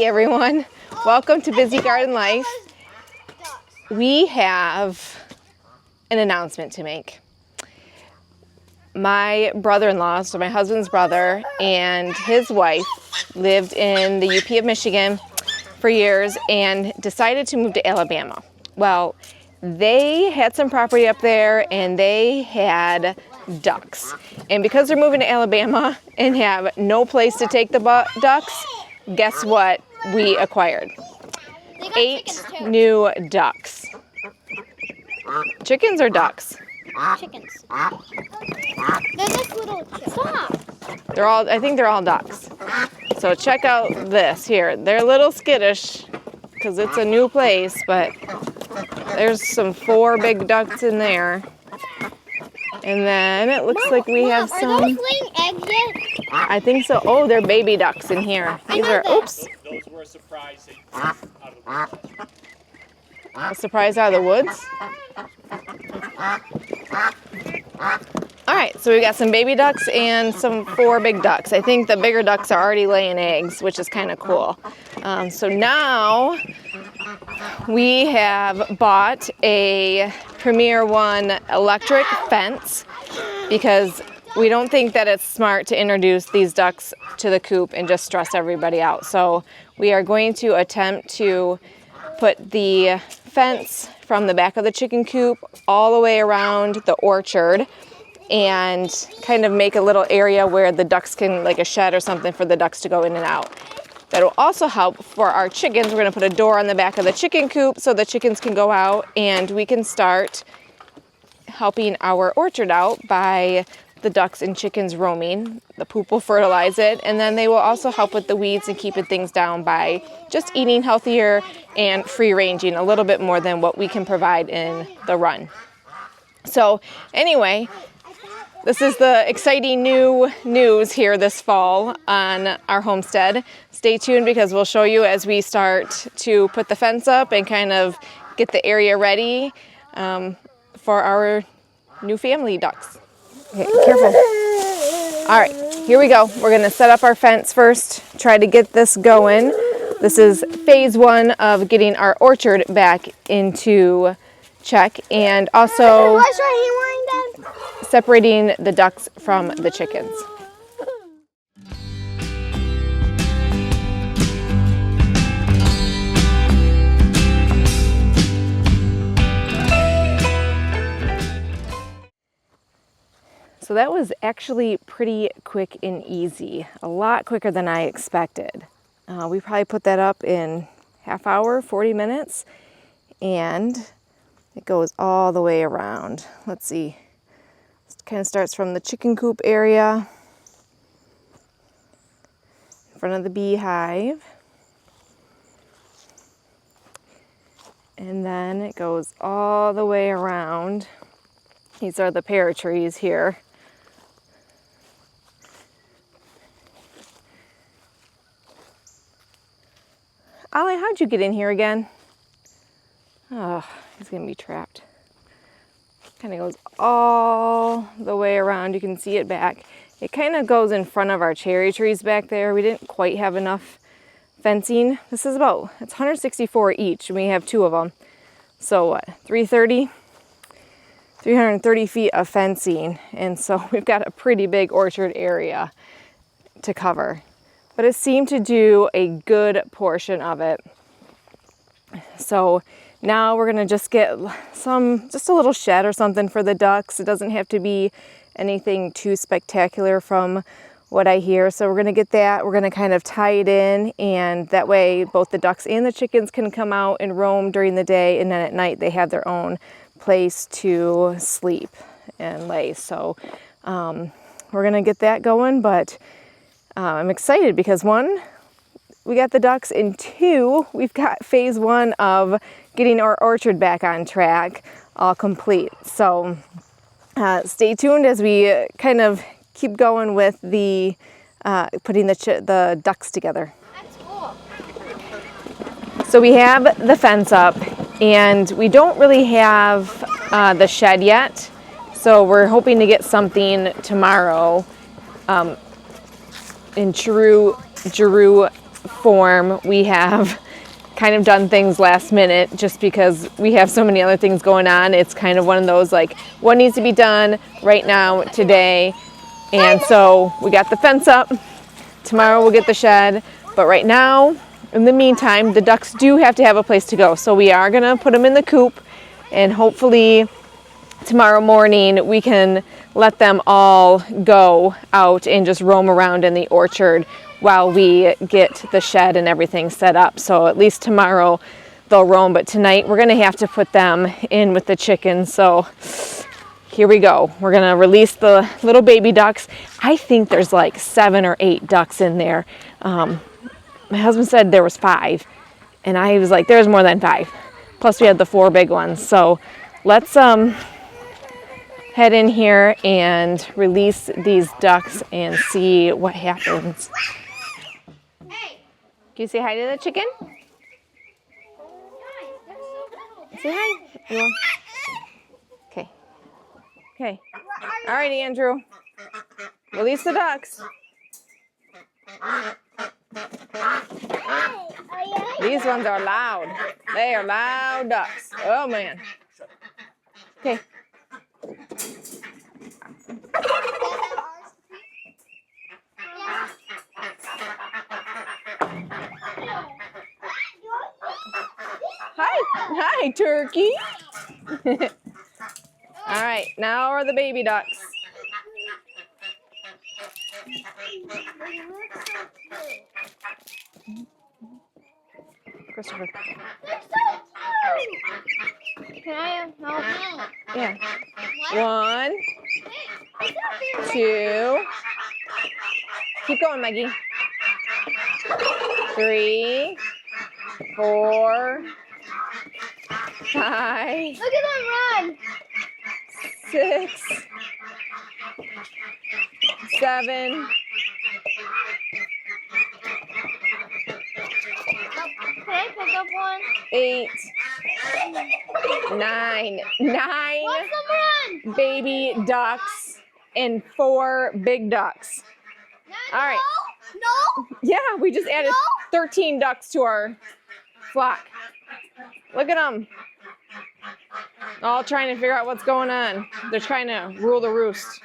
everyone, welcome to Busy Garden Life. We have an announcement to make. My brother-in-law, so my husband's brother, and his wife lived in the UP of Michigan for years and decided to move to Alabama. Well, they had some property up there and they had ducks. And because they're moving to Alabama and have no place to take the ducks, guess what we acquired? 8 new ducks. Chickens or ducks? Chickens. They're like little chickens. Stop. I think they're all ducks. So check out this here. They're a little skittish because it's a new place, but there's some 4 big ducks in there. And then it looks like we have some. Are those laying eggs yet? I think so. Oh, they're baby ducks in here. These are, oops. Those were a surprise out of the woods. A surprise out of the woods. All right, so we got some baby ducks and some 4 big ducks. I think the bigger ducks are already laying eggs, which is kind of cool. So now we have bought a Premier One electric fence because we don't think that it's smart to introduce these ducks to the coop and just stress everybody out. So we are going to attempt to put the fence from the back of the chicken coop all the way around the orchard and kind of make a little area where the ducks can, like a shed or something for the ducks to go in and out. That'll also help for our chickens. We're gonna put a door on the back of the chicken coop so the chickens can go out and we can start helping our orchard out by the ducks and chickens roaming. The poop will fertilize it, and then they will also help with the weeds and keeping things down by just eating healthier and free ranging a little bit more than what we can provide in the run. So anyway, this is the exciting new news here this fall on our homestead. Stay tuned because we'll show you as we start to put the fence up and kind of get the area ready for our new family ducks. Okay, careful. All right, here we go. We're gonna set up our fence first, try to get this going. This is phase 1 of getting our orchard back into check and also separating the ducks from the chickens. So that was actually pretty quick and easy, a lot quicker than I expected. We probably put that up in half hour, 40 minutes, and it goes all the way around. Let's see, it kind of starts from the chicken coop area, in front of the beehive, and then it goes all the way around. These are the pear trees here. Ollie, how'd you get in here again? Oh, he's gonna be trapped. Kind of goes all the way around. You can see it back. It kind of goes in front of our cherry trees back there. We didn't quite have enough fencing. This is it's 164 each, and we have 2 of them. So what, 330 feet of fencing. And so we've got a pretty big orchard area to cover. But it seemed to do a good portion of it. So now we're gonna just get just a little shed or something for the ducks. It doesn't have to be anything too spectacular from what I hear. So we're gonna get that, we're gonna kind of tie it in, and that way both the ducks and the chickens can come out and roam during the day, and then at night they have their own place to sleep and lay. So we're gonna get that going, but I'm excited because 1, we got the ducks, and 2, we've got phase 1 of getting our orchard back on track, all complete. So stay tuned as we kind of keep going with the putting the ducks together. That's cool. So we have the fence up, and we don't really have the shed yet. So we're hoping to get something tomorrow in true form. We have kind of done things last minute just because we have so many other things going on. It's kind of one of those like what needs to be done right now today. And so we got the fence up. Tomorrow we'll get the shed, but right now, in the meantime, the ducks do have to have a place to go. So we are gonna put them in the coop, and hopefully tomorrow morning we can let them all go out and just roam around in the orchard while we get the shed and everything set up. So at least tomorrow they'll roam, but tonight we're gonna have to put them in with the chickens. So here we go. We're gonna release the little baby ducks. I think there's like 7 or 8 ducks in there. My husband said there was 5, and I was like, there's more than 5. Plus we had the 4 big ones. So let's head in here and release these ducks and see what happens. Hey. Can you say hi to the chicken? Say hi. You want- Okay. Okay. All right, Andrew. Release the ducks. These ones are loud. They are loud ducks. Oh, man. Okay. Hi. Hi, turkey. All right, now are the baby ducks. Christopher. Can I help? Yeah. 1, 2. Keep going, Maggie. 3, 4, 5, Look at them run. 6, 7. Can I pick up one? 8, 9. 9 Watch them run. baby ducks and 4 big ducks. All right. No. Yeah, we just added 13 ducks to our flock. Look at them. All trying to figure out what's going on. They're trying to rule the roost.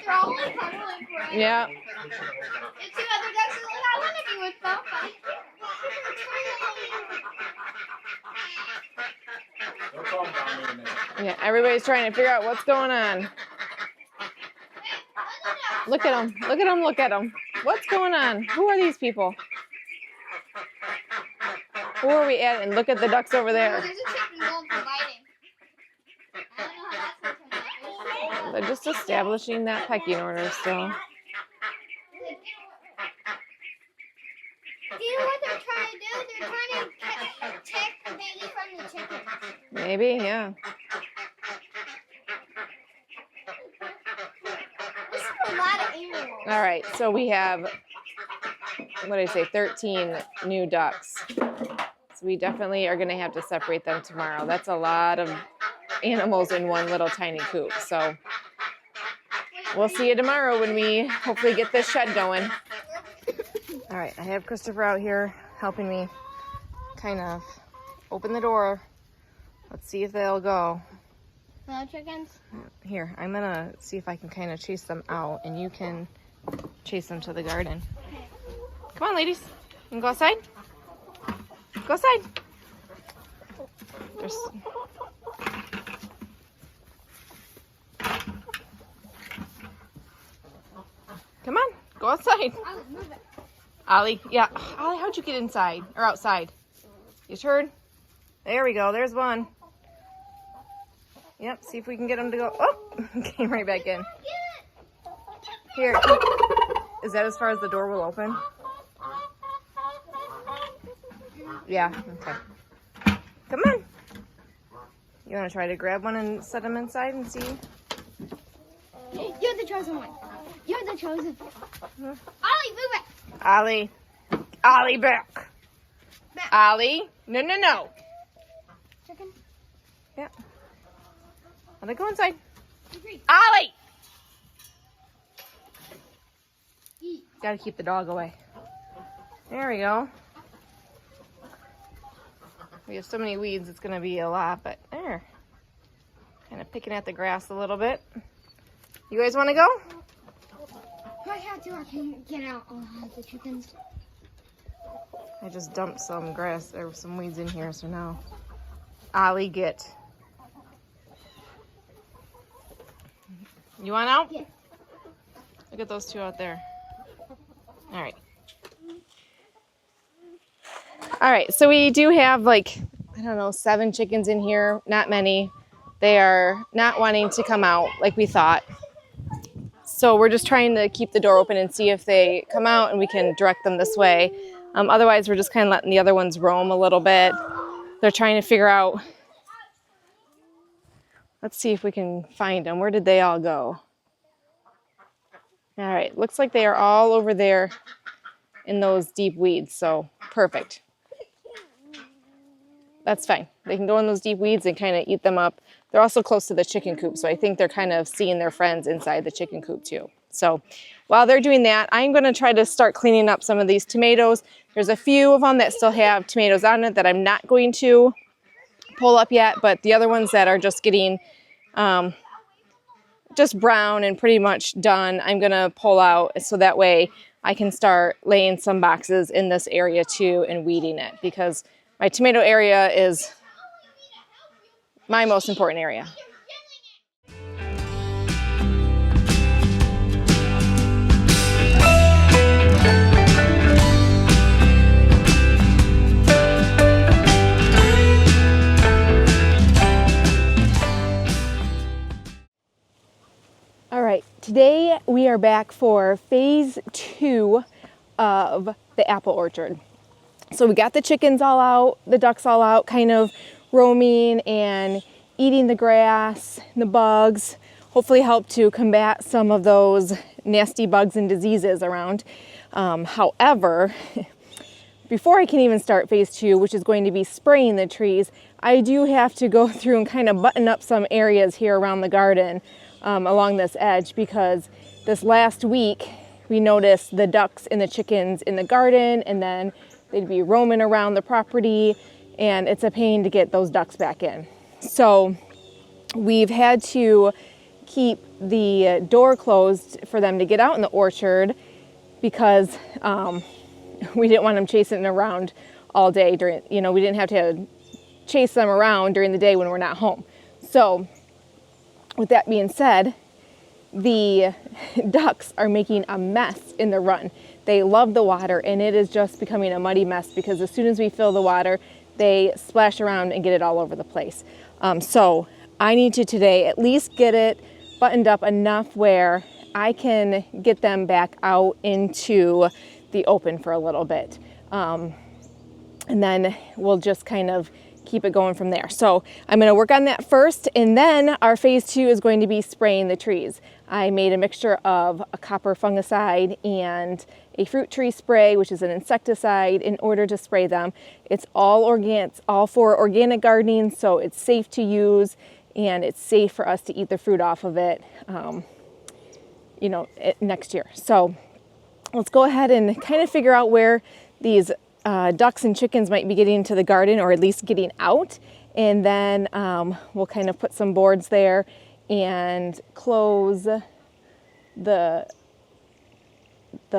They're all like cuddling for it. Yeah. The 2 other ducks are like, I want to be with Papa. They'll calm down in a minute. Yeah, everybody's trying to figure out what's going on. Look at them. Look at them. Look at them. What's going on? Who are these people? Who are we at? And look at the ducks over there. There's a chicken going for biting. I don't know how that's going to turn out. They're just establishing that pecking order still. Do you know what they're trying to do? They're trying to take the baby from the chicken. Maybe, yeah. This is a lot of animals. All right, so we have, what did I say, 13 new ducks. So we definitely are going to have to separate them tomorrow. That's a lot of animals in one little tiny coop. So we'll see you tomorrow when we hopefully get this shed going. All right, I have Christopher out here helping me kind of open the door. Let's see if they'll go. No chickens? Here, I'm going to see if I can kind of chase them out, and you can chase them to the garden. Come on, ladies. You can go outside. Go outside. There's... Come on, go outside. I'll move it. Ollie, yeah. Ollie, how'd you get inside or outside? You turn. There we go. There's one. Yep, see if we can get him to go. Oh, came right back in. Here. Is that as far as the door will open? Yeah, okay. Come on. You want to try to grab one and set him inside and see? You're the chosen one. You're the chosen one. Ollie, move it. Ollie. Ollie, back. Back. Ollie. No, no, no. Chicken. Yeah. Ollie, go inside. Agree. Ollie! Gotta keep the dog away. There we go. We have so many weeds, it's gonna be a lot, but there. Kind of picking at the grass a little bit. You guys wanna go? If I have to, I can get out the chickens. I just dumped some grass, or some weeds in here, so now Ollie get. You want out? Yeah. Look at those two out there. All right. All right, so we do have like, I don't know, 7 chickens in here, not many. They are not wanting to come out like we thought. So we're just trying to keep the door open and see if they come out and we can direct them this way. Otherwise, we're just kind of letting the other ones roam a little bit. They're trying to figure out, let's see if we can find them. Where did they all go? All right, looks like they are all over there in those deep weeds, so perfect. That's fine. They can go in those deep weeds and kind of eat them up. They're also close to the chicken coop, so I think they're kind of seeing their friends inside the chicken coop too. So while they're doing that, I'm going to try to start cleaning up some of these tomatoes. There's a few of them that still have tomatoes on it that I'm not going to pull up yet, but the other ones that are just getting just brown and pretty much done, I'm going to pull out so that way I can start laying some boxes in this area too and weeding it, because my tomato area is my most important area. All right, today we are back for phase 2 of the apple orchard. So we got the chickens all out, the ducks all out, kind of roaming and eating the grass, the bugs, hopefully help to combat some of those nasty bugs and diseases around. However, before I can even start phase 2, which is going to be spraying the trees, I do have to go through and kind of button up some areas here around the garden along this edge, because this last week we noticed the ducks and the chickens in the garden, and then they'd be roaming around the property, and it's a pain to get those ducks back in. So we've had to keep the door closed for them to get out in the orchard, because we didn't want them chasing around all day during, we didn't have to chase them around during the day when we're not home. So with that being said, the ducks are making a mess in the run. They love the water, and it is just becoming a muddy mess, because as soon as we fill the water, they splash around and get it all over the place. So I need to today at least get it buttoned up enough where I can get them back out into the open for a little bit. And then we'll just kind of keep it going from there. So I'm going to work on that first, and then our phase 2 is going to be spraying the trees. I made a mixture of a copper fungicide and a fruit tree spray, which is an insecticide, in order to spray them. It's all organic, all for organic gardening, so it's safe to use, and it's safe for us to eat the fruit off of it, next year. So let's go ahead and kind of figure out where these ducks and chickens might be getting into the garden, or at least getting out, and then we'll kind of put some boards there and close the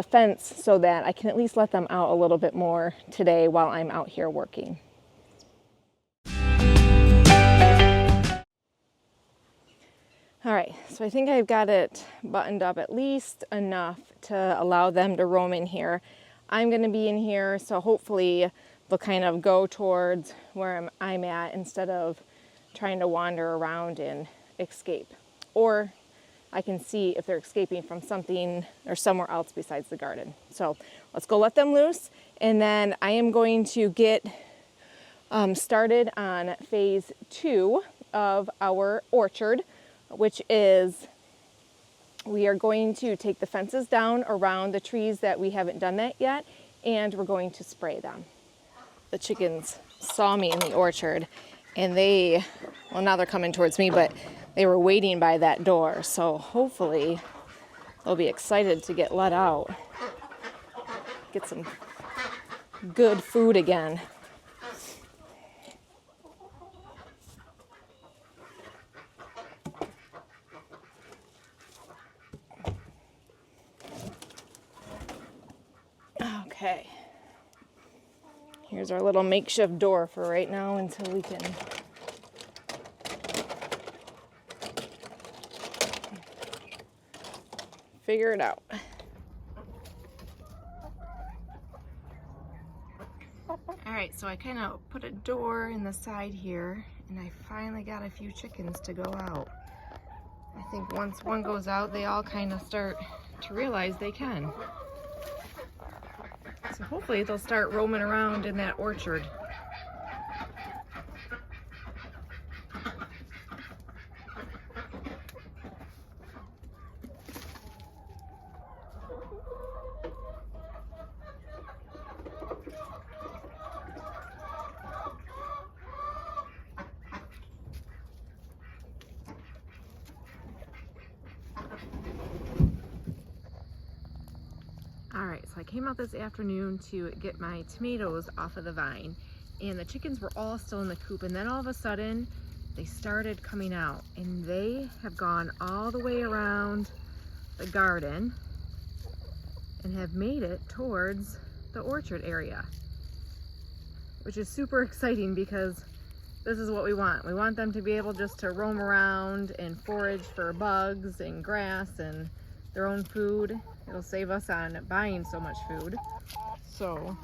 fence so that I can at least let them out a little bit more today while I'm out here working. All right, so I think I've got it buttoned up at least enough to allow them to roam in here. I'm going to be in here, so hopefully they'll kind of go towards where I'm at instead of trying to wander around and escape. Or I can see if they're escaping from something or somewhere else besides the garden. So let's go let them loose, and then I am going to get started on phase 2 of our orchard, which is we are going to take the fences down around the trees that we haven't done that yet, and we're going to spray them. The chickens saw me in the orchard, and now they're coming towards me, but they were waiting by that door, so hopefully they'll be excited to get let out. get some good food again. Okay. Here's our little makeshift door for right now until we can figure it out. Alright, so I kind of put a door in the side here, and I finally got a few chickens to go out. I think once one goes out, they all kind of start to realize they can. So hopefully they'll start roaming around in that orchard. Alright, so I came out this afternoon to get my tomatoes off of the vine, and the chickens were all still in the coop, and then all of a sudden they started coming out, and they have gone all the way around the garden and have made it towards the orchard area, which is super exciting because this is what we want. We want them to be able just to roam around and forage for bugs and grass and their own food. It'll save us on buying so much food. So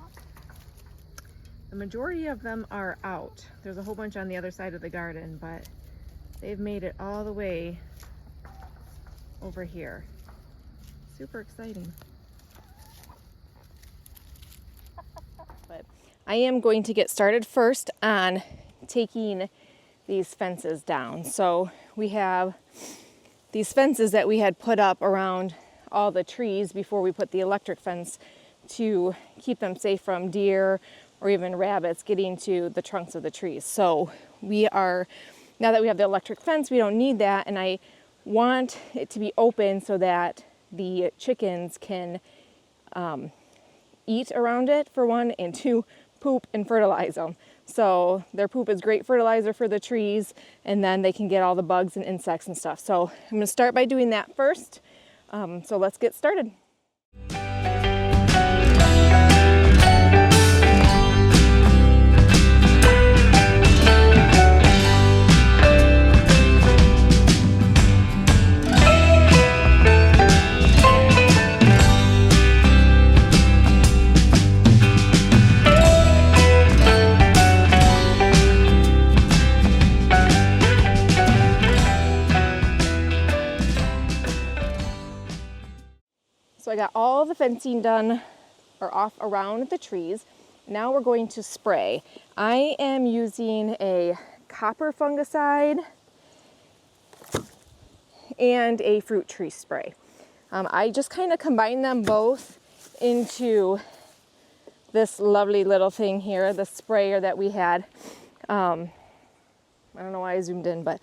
the majority of them are out. There's a whole bunch on the other side of the garden, but they've made it all the way over here. Super exciting. But I am going to get started first on taking these fences down. So we have these fences that we had put up around all the trees before we put the electric fence to keep them safe from deer or even rabbits getting to the trunks of the trees. So we are, now that we have the electric fence, we don't need that, and I want it to be open so that the chickens can eat around it, for one, and two, poop and fertilize them. So their poop is great fertilizer for the trees, and then they can get all the bugs and insects and stuff. So I'm going to start by doing that first. So let's get started. So I got all the fencing done or off around the trees. Now we're going to spray. I am using a copper fungicide and a fruit tree spray. I just kind of combine them both into this lovely little thing here, the sprayer that we had. I don't know why I zoomed in, but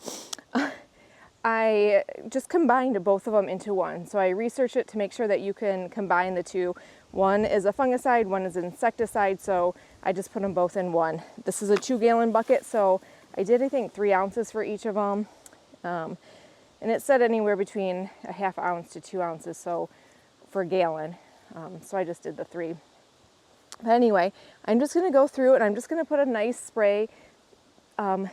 I just combined both of them into one. So I researched it to make sure that you can combine the two. One is a fungicide, one is an insecticide, so I just put them both in one. This is a 2-gallon bucket, so I did, I think, 3 ounces for each of them. And it said anywhere between a ½ ounce to 2 ounces, so for a gallon. So I just did the 3. But anyway, I'm just gonna go through and I'm just gonna put a nice spray on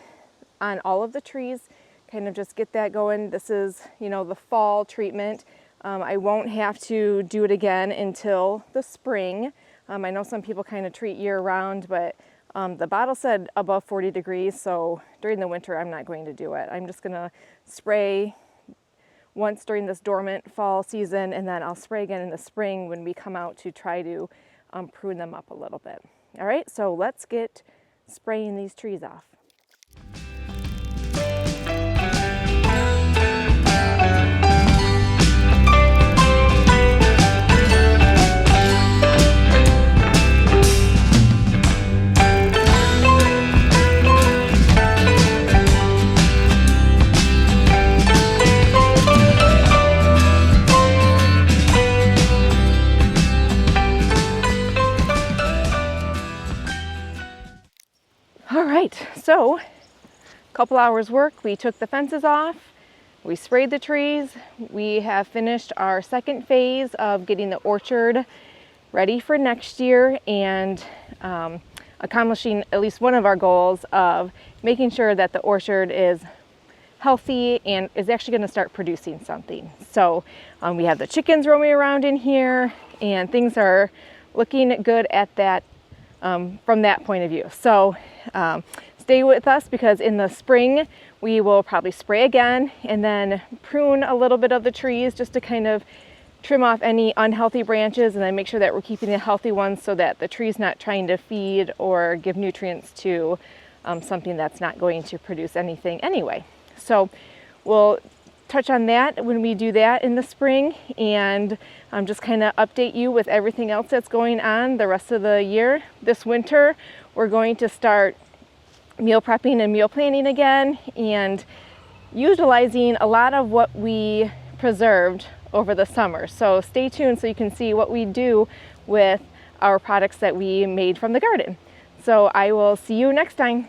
all of the trees, kind of just get that going. This is, you know, the fall treatment. I won't have to do it again until the spring. I know some people kind of treat year round, but the bottle said above 40 degrees, so during the winter I'm not going to do it. I'm just gonna spray once during this dormant fall season, and then I'll spray again in the spring when we come out to try to prune them up a little bit. All right, so let's get spraying these trees off. All right, so a couple hours work. We took the fences off, we sprayed the trees. We have finished our second phase of getting the orchard ready for next year and accomplishing at least one of our goals of making sure that the orchard is healthy and is actually going to start producing something. So we have the chickens roaming around in here and things are looking good at that from that point of view. So stay with us because in the spring we will probably spray again and then prune a little bit of the trees just to kind of trim off any unhealthy branches and then make sure that we're keeping the healthy ones so that the tree's not trying to feed or give nutrients to something that's not going to produce anything anyway. So we'll touch on that when we do that in the spring and just kind of update you with everything else that's going on the rest of the year. This winter we're going to start meal prepping and meal planning again and utilizing a lot of what we preserved over the summer. So stay tuned so you can see what we do with our products that we made from the garden. So I will see you next time.